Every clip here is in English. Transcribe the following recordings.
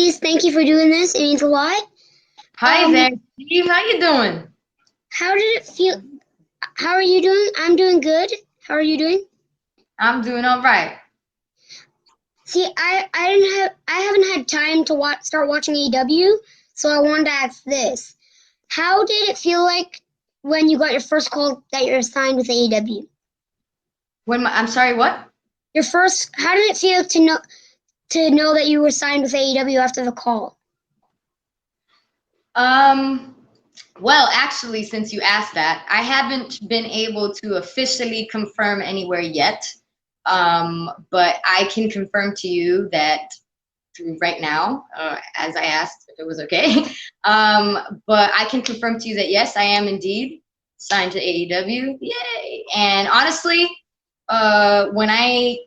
Ivelisse, thank you for doing this. It means a lot. Hi Um, there, Steve. How you doing? how did it feel? How are you doing? I'm doing good. How are you doing? I'm doing all right. See, I haven't had time to start watching AEW, so I wanted to ask this. How did it feel like when you got your first call that you're signed with AEW? I'm sorry, what? How did it feel to know that you were signed with AEW after the call? Um, well, actually, since you asked that, I haven't been able to officially confirm anywhere yet. But I can confirm to you that through right now, as I asked if it was okay. But I can confirm to you that yes, I am indeed signed to AEW. Yay! And honestly, when I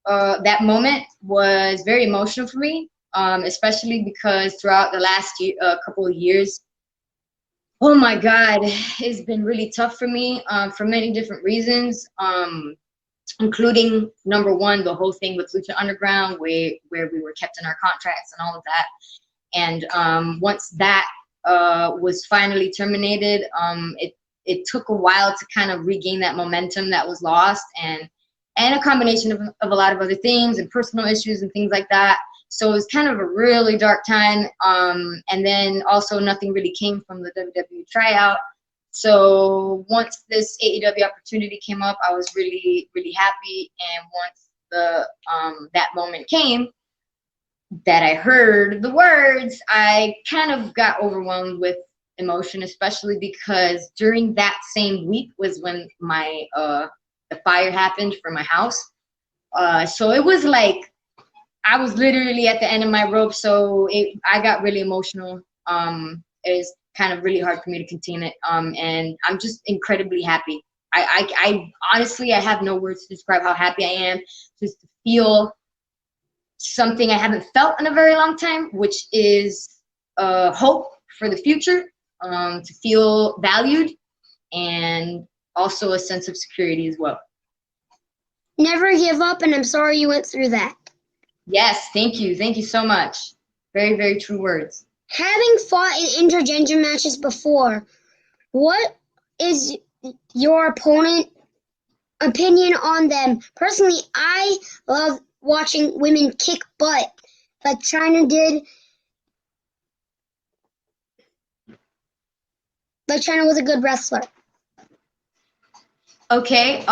that moment was very emotional for me, especially because throughout the last year, couple of years, oh my God, it's been really tough for me for many different reasons, including number one, the whole thing with Lucha Underground, where we were kept in our contracts and all of that. And once that was finally terminated, it took a while to kind of regain that momentum that was lost, and a combination of a lot of other things and personal issues and things like that. So it was kind of a really dark time. And then also nothing really came from the WWE tryout. So once this AEW opportunity came up, I was really, really happy. And once the that moment came, that I heard the words, I kind of got overwhelmed with emotion, especially because during that same week was when my the fire happened for my house. So it was like I was literally at the end of my rope. So I got really emotional. It was kind of really hard for me to contain it. And I'm just incredibly happy. I honestly, I have no words to describe how happy I am just to feel something I haven't felt in a very long time, which is hope for the future, to feel valued, and also a sense of security as well. Never give up, and I'm sorry you went through that. Yes, thank you. Thank you so much. Very, very true words. Having fought in intergender matches before, what is your opponent opinion on them? Personally, I love watching women kick butt like China did. Like China was a good wrestler. Okay,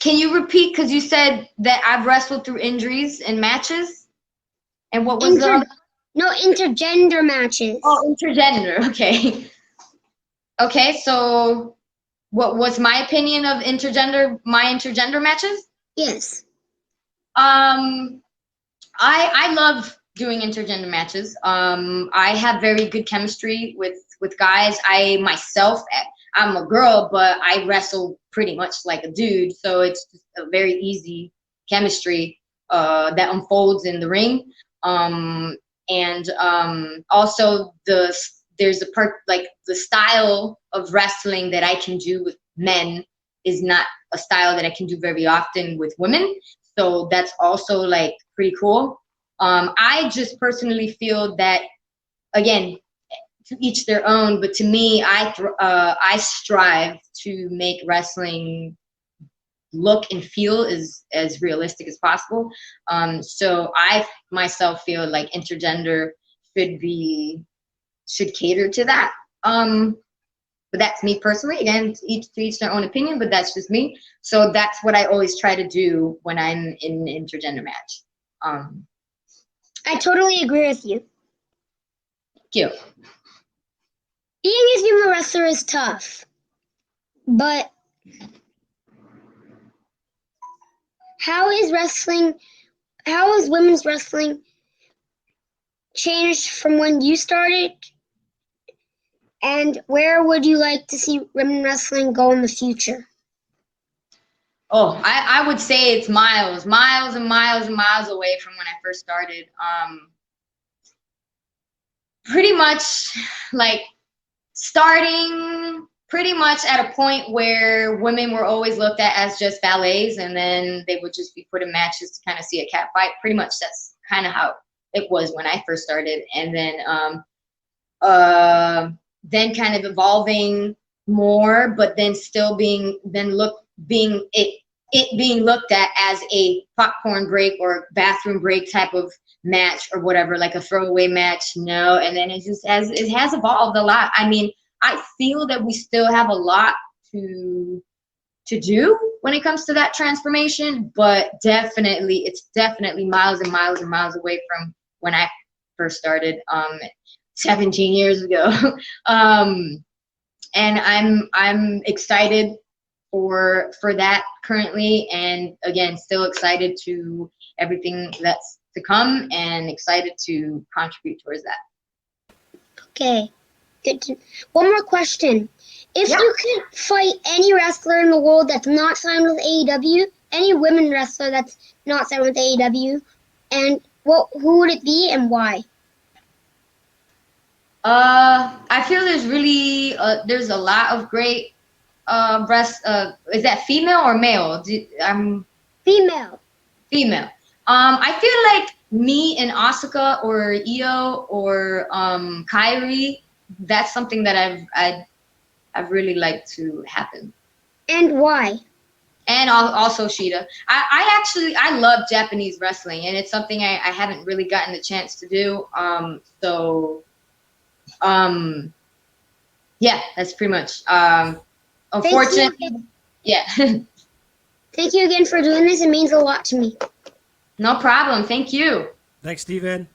can you repeat? Because you said that I've wrestled through injuries in matches. And what was the Inter other? no intergender matches. Oh, intergender. Okay. Okay, so what was my opinion of my intergender matches? Yes. Um, I love doing intergender matches. I have very good chemistry with guys. I'm a girl, but I wrestle pretty much like a dude, so it's just a very easy chemistry that unfolds in the ring. And also there's a part like the style of wrestling that I can do with men is not a style that I can do very often with women. So that's also like pretty cool. I just personally feel that, again, to each their own. But to me, I strive to make wrestling look and feel as realistic as possible. So I myself feel like intergender should cater to that. But that's me personally. Again, to each their own opinion, but that's just me. So that's what I always try to do when I'm in an intergender match. Um, I totally agree with you. Thank you. Being a female wrestler is tough, but how is wrestling? How has women's wrestling changed from when you started? And where would you like to see women wrestling go in the future? Oh, I would say it's miles, miles and miles and miles away from when I first started. Pretty much like starting pretty much at a point where women were always looked at as just ballets, and then they would just be put in matches to kind of see a cat fight. Pretty much that's kind of how it was when I first started, and then kind of evolving more, but then still being being looked at as a popcorn break or bathroom break type of match or whatever, like a throwaway match. No, and then it has evolved a lot. I mean, I feel that we still have a lot to do when it comes to that transformation, but it's definitely miles and miles and miles away from when I first started 17 years ago. And I'm excited for that currently, and again, still excited to everything that's to come, and excited to contribute towards that. Okay. Good. One more question. If Yeah. you could fight any wrestler in the world that's not signed with AEW, any women wrestler that's not signed with AEW, and who would it be and why? I feel there's a lot of great breast. Is that female or male? I'm Female. female. I feel like me and Asuka or Io or Kyrie. That's something that I've really liked to happen. And why? And also Shida. I love Japanese wrestling, and it's something I haven't really gotten the chance to do. Yeah, that's pretty much. Unfortunately, yeah. Thank you again for doing this. It means a lot to me. No problem. Thank you. Thanks, Steven.